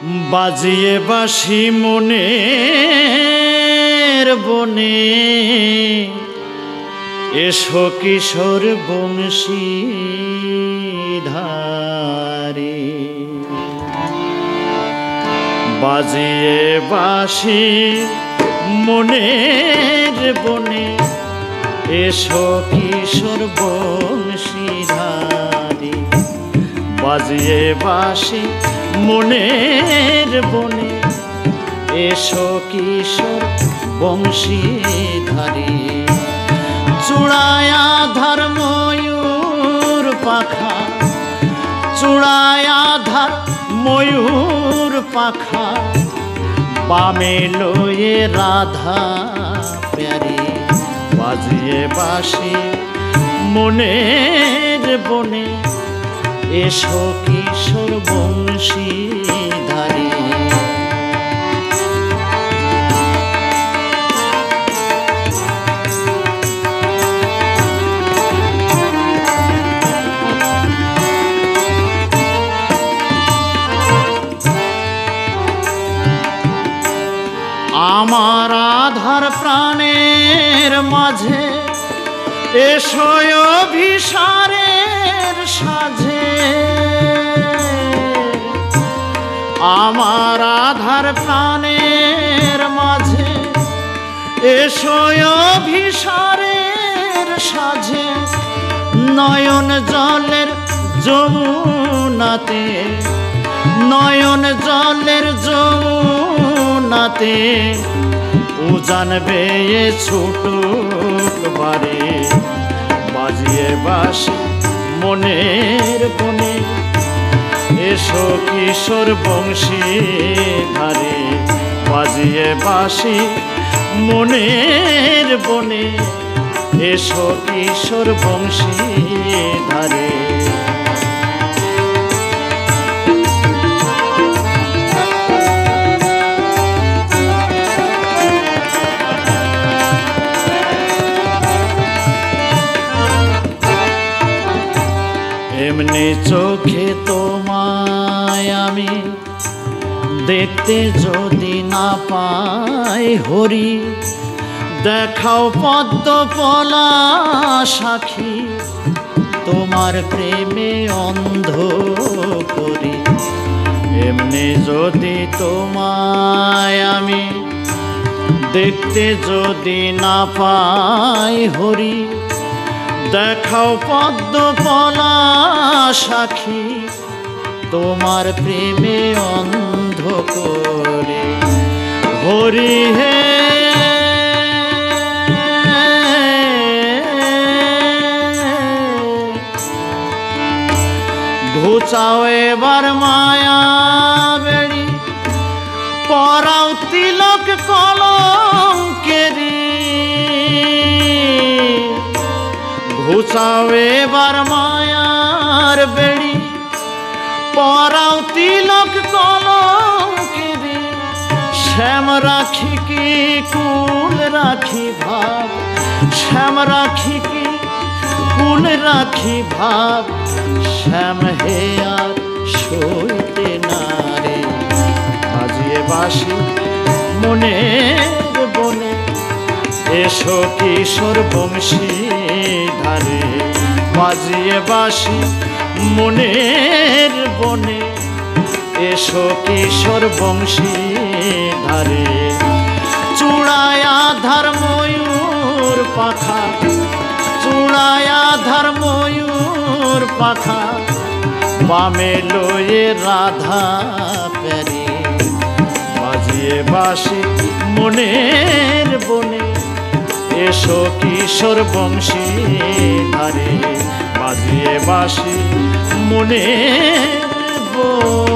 বাজিয়ে বাঁশি মনের বনে, এসো কিশোর বংশীধারে। বাজিয়ে বাঁশি মনের বনে, এসো কিশোর বংশীধারে। বাজিয়ে বাঁশি মনের বনে, এসো কিশোর বংশীধারে। চূড়ায় আধার ময়ূর পাখা, চূড়ায় আধার ময়ূর পাখা, বামে লয়ে রাধা প্যারে। বাজিয়ে বাঁশি মনের বনে, এসো কিশোর বংশীধারে। আমার আধার প্রাণের মাঝে, এসো অভিসারের সাজে। আমার আধার প্রাণের মাঝে, এসো অভিসারের সাজে। নয়ন জলের যমুনাতে, নয়ন জলের যমুনাতে, উজান বেয়ে ছুটুক বারে। বাজিয়ে বাঁশি মনের বনে, এসো কিশোর বংশীধারে। বাজিয়ে বাঁশি মনের বনে, এসো কিশোর বংশীধারে। এমনি চোখে তোমায় আমি দেখতে যদি না পাই হরি, দেখাও পদ্ম পলা সাখী, তোমার প্রেমে অন্ধ করি। এমনি যদি তোমায় আমি দেখতে যদি না পাই হরি, দেখাও পদ্ম পলা সাখী, তোমার প্রেমে অন্ধ করে। হরি হে ঘুচাও এবার মায়া বেড়ি, পরাও তিলক কলঙ্কেরি। ঘুচাও এবার মায়ার বেড়ি, পরাও তিলক কলঙ্কেরি। শ্যাম রাখি কি কুল রাখি ভাব, শ্যাম রাখি কি কুল রাখি ভাব। শ্যাম হে আর সইতে না রে। বাজিয়ে বাঁশি মনের বনে, এসো কিশোর বংশীধারে। বাজিয়ে বাঁশি মনের বনে, এসো কিশোর বংশীধারে। চূড়ায় আধার ময়ূর পাখা, চূড়ায় আধার ময়ূর পাখা, বামে লয়ে রাধা প্যারে। বাজিয়ে বাঁশি মনের বনে, এসো কিশোর বংশীধারে। বাজিয়ে বাঁশি মনের বনে।